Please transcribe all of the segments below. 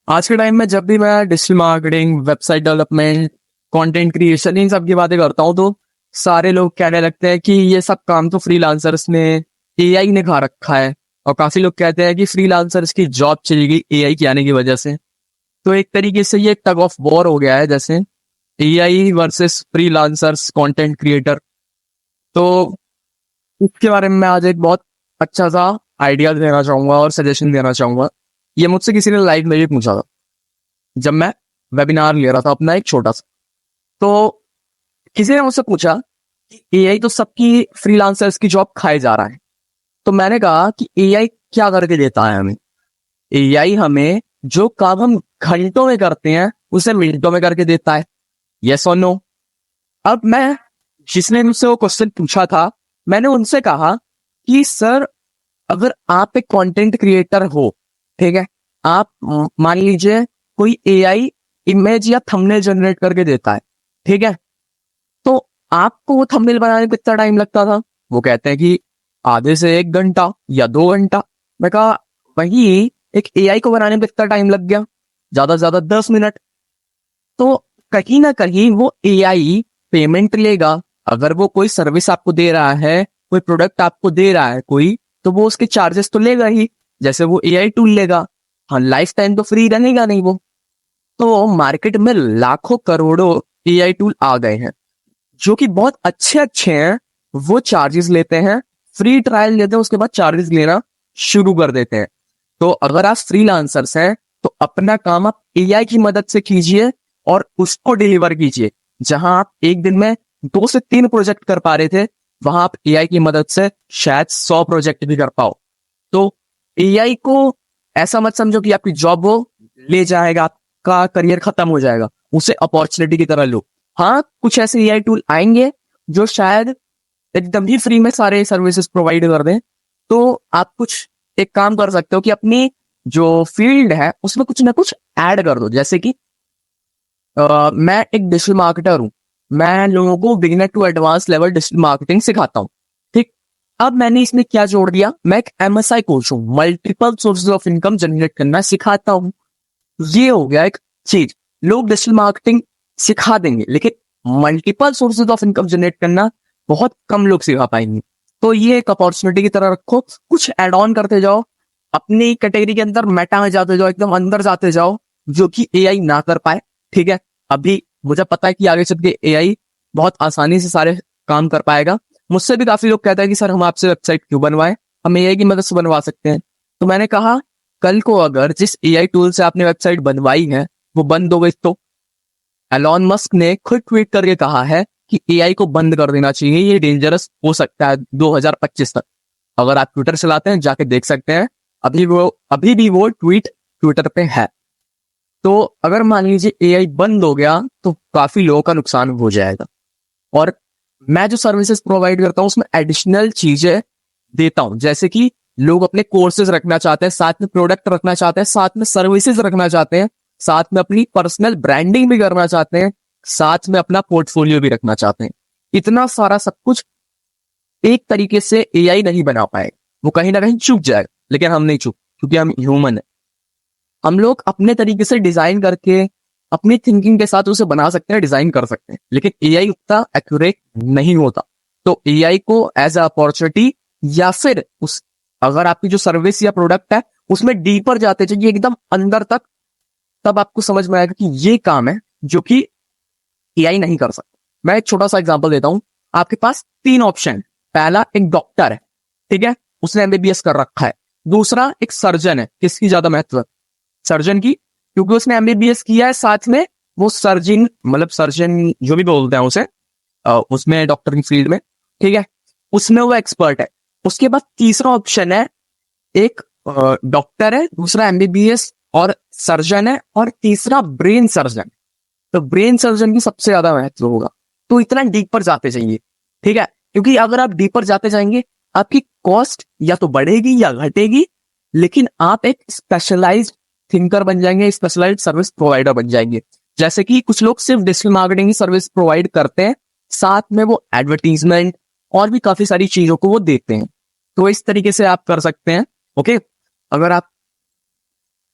आज के टाइम में जब भी मैं digital marketing, website development, content creation इन सब की बातें करता हूँ तो सारे लोग कहने लगते हैं कि ये सब काम तो फ्रीलांसर्स ने एआई ने खा रखा है। और काफी लोग कहते हैं कि फ्रीलांसर्स की जॉब चली गई एआई के आने की वजह से। तो एक तरीके से ये टग ऑफ वॉर हो गया है, जैसे AI versus freelancers content creator. तो इसके बारे में मैं आज एक बहुत अच्छा सा आइडिया देना चाहूंगा और सजेशन देना चाहूंगा। ये मुझसे किसी ने लाइव में भी पूछा था जब मैं वेबिनार ले रहा था अपना एक छोटा सा। तो किसी ने मुझसे पूछा कि एआई तो सबकी फ्रीलांसर्स की जॉब खाए जा रहा है। तो मैंने कहा कि एआई क्या करके देता है हमें। एआई हमें जो काम हम घंटों में करते हैं उसे मिनटों में करके देता है। यस और नो। अब मैं जिसने मुझसे वो क्वेश्चन पूछा था, मैंने उनसे कहा कि सर, अगर आप एक कंटेंट क्रिएटर हो, ठीक है, आप मान लीजिए कोई एआई इमेज या थंबनेल जनरेट करके देता है, ठीक है, तो आपको वो थंबनेल बनाने में कितना टाइम लगता था? वो कहते हैं कि आधे से 1 घंटा या 2 घंटा। मैं कहा वही एक एआई को बनाने में कितना टाइम लग गया? ज्यादा से ज्यादा 10 मिनट। तो कहीं ना कहीं वो एआई पेमेंट लेगा। अगर वो कोई सर्विस आपको दे रहा है, कोई प्रोडक्ट आपको दे रहा है कोई, तो वो उसके चार्जेस तो लेगा ही, जैसे वो एआई टूल लेगा। हाँ, लाइफ टाइम तो फ्री रहेगा नहीं वो। तो मार्केट में लाखों करोड़ों एआई टूल आ गए हैं जो कि बहुत अच्छे अच्छे हैं। वो चार्जेस लेते हैं, फ्री ट्रायल लेते हैं, उसके बाद चार्जेस लेना शुरू कर देते हैं। तो अगर आप फ्रीलांसर्स हैं तो अपना काम आप एआई की मदद से कीजिए और उसको डिलीवर कीजिए। जहां आप एक दिन में 2 से 3 प्रोजेक्ट कर पा रहे थे, वहां आप एआई की मदद से शायद 100 प्रोजेक्ट भी कर पाओ। तो एआई को ऐसा मत समझो कि आपकी जॉब वो ले जाएगा, आपका करियर खत्म हो जाएगा। उसे अपॉर्चुनिटी की तरह लो। हाँ, कुछ ऐसे एआई टूल आएंगे जो शायद एकदम ही फ्री में सारे सर्विसेज प्रोवाइड कर दें। तो आप कुछ एक काम कर सकते हो कि अपनी जो फील्ड है उसमें कुछ ना कुछ ऐड कर दो। जैसे कि मैं एक डिजिटल मार्केटर हूं, मैं लोगों को beginner to advance level digital marketing सिखाता हूँ, ठीक। अब मैंने इसमें क्या जोड़ दिया, मैं एक एमएसआई कोच हूँ, multiple sources of income generate करना सिखाता हूँ। ये हो गया एक चीज। लोग डिजिटल मार्केटिंग सिखा देंगे लेकिन multiple sources of income generate करना बहुत कम लोग सिखा पाएंगे। तो ये एक अपॉर्चुनिटी की तरह रखो, कुछ एड ऑन करते जाओ, अपनी कैटेगरी के अंदर मेटा में जाते जाओ, एकदम अंदर जाते जाओ, जो कि एआई ना कर पाए, ठीक है। अभी मुझे पता है कि आगे चल के एआई बहुत आसानी से सारे काम कर पाएगा। मुझसे भी काफी लोग कहते हैं कि सर, हम आपसे वेबसाइट क्यों बनवाएं, हम एआई की मदद से बनवा सकते हैं। तो मैंने कहा कल को अगर जिस एआई टूल से आपने वेबसाइट बनवाई है वो बंद हो गई तो? एलॉन मस्क ने खुद ट्वीट करके कहा है कि एआई को बंद कर देना चाहिए, ये डेंजरस हो सकता है 2025 तक। अगर आप ट्विटर चलाते हैं जाके देख सकते हैं, अभी भी वो ट्वीट ट्विटर पे है। तो अगर मान लीजिए एआई बंद हो गया तो काफी लोगों का नुकसान हो जाएगा। और मैं जो सर्विसेज प्रोवाइड करता हूँ उसमें एडिशनल चीजें देता हूं, जैसे कि लोग अपने कोर्सेज रखना चाहते हैं, साथ में प्रोडक्ट रखना चाहते हैं, साथ में सर्विसेज रखना चाहते हैं, साथ में अपनी पर्सनल ब्रांडिंग भी करना चाहते हैं, साथ में अपना पोर्टफोलियो भी रखना चाहते हैं। इतना सारा सब कुछ एक तरीके से एआई नहीं बना पाएगा, वो कहीं ना कहीं चूक जाएगा, लेकिन हम नहीं चूक, क्योंकि हम ह्यूमन है। हम लोग अपने तरीके से डिजाइन करके अपनी थिंकिंग के साथ उसे बना सकते हैं, डिजाइन कर सकते हैं, लेकिन एआई उतना एक्यूरेट नहीं होता। तो एआई को एज अ अपॉर्चुनिटी, या फिर उस अगर आपकी जो सर्विस या प्रोडक्ट है उसमें डीपर जाते चाहिए एकदम अंदर तक, तब आपको समझ में आएगा कि ये काम है जो कि एआई नहीं कर सकता। मैं एक छोटा सा एग्जांपल देता हूं। आपके पास 3 ऑप्शन। पहला, एक डॉक्टर है, ठीक है, उसने एमबीबीएस कर रखा है। दूसरा, एक सर्जन है। किसकी ज्यादा महत्व है? सर्जन की, क्योंकि उसने एमबीबीएस किया है, साथ में वो सर्जन, मतलब सर्जन जो भी बोलते हैं उसे, उसमें डॉक्टर की फील्ड में, ठीक है, उसमें वो एक्सपर्ट है। उसके बाद तीसरा ऑप्शन है, एक डॉक्टर है, दूसरा एमबीबीएस और सर्जन है, और तीसरा ब्रेन सर्जन। तो ब्रेन सर्जन की सबसे ज्यादा महत्व होगा। तो इतना डीपर जाते जाइए, ठीक है, क्योंकि अगर आप डीपर जाते जाएंगे आपकी कॉस्ट या तो बढ़ेगी या घटेगी, लेकिन आप एक स्पेशलाइज्ड थिंकर बन जाएंगे, स्पेशलाइज्ड सर्विस प्रोवाइडर बन जाएंगे। जैसे कि कुछ लोग सिर्फ डिजिटल मार्केटिंग की सर्विस प्रोवाइड करते हैं, साथ में वो एडवर्टीजमेंट और भी काफी सारी चीजों को वो देते हैं। तो इस तरीके से आप कर सकते हैं। ओके, अगर आप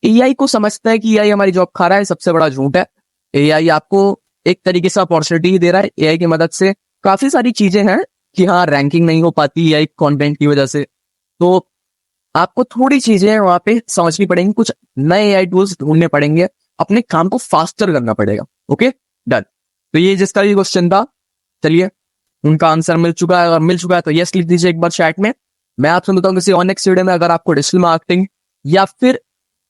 एआई को समझता है कि एआई हमारी जॉब खा रहा है, सबसे बड़ा झूठ है। एआई आपको एक तरीके से अपॉर्चुनिटी दे रहा है। एआई की मदद से काफी सारी चीजें हैं कि हाँ, रैंकिंग नहीं हो पाती एआई कंटेंट की वजह से, तो आपको थोड़ी चीजें वहां पे समझनी पड़ेंगी, कुछ नए एआई टूल्स ढूंढने पड़ेंगे, अपने काम को फास्टर करना पड़ेगा। Okay, done. तो ये जिसका भी क्वेश्चन था, चलिए उनका आंसर मिल चुका है, अगर मिल चुका है तो यस लिख दीजिए एक बार चैट में। मैं आपसे बताऊं किसी और नेक्स्ट वीडियो में, अगर आपको डिजिटल मार्केटिंग या फिर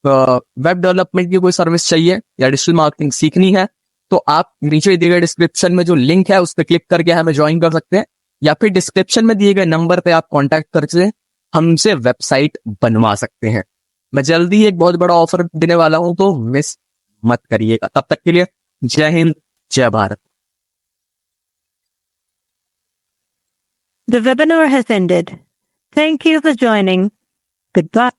वेब डेवलपमेंट की कोई सर्विस चाहिए या डिजिटल मार्केटिंग सीखनी है, तो आप नीचे दिए गए डिस्क्रिप्शन में जो लिंक है उस पर क्लिक करके हमें ज्वाइन कर सकते हैं, या फिर डिस्क्रिप्शन में दिए गए नंबर पे आप कॉन्टैक्ट करके हमसे वेबसाइट बनवा सकते हैं। मैं जल्दी ही एक बहुत बड़ा ऑफर देने वाला हूं, तो मिस मत करिएगा। तब तक के लिए जय हिंद, जय Bharat. The webinar has ended. Thank you for joining. Goodbye.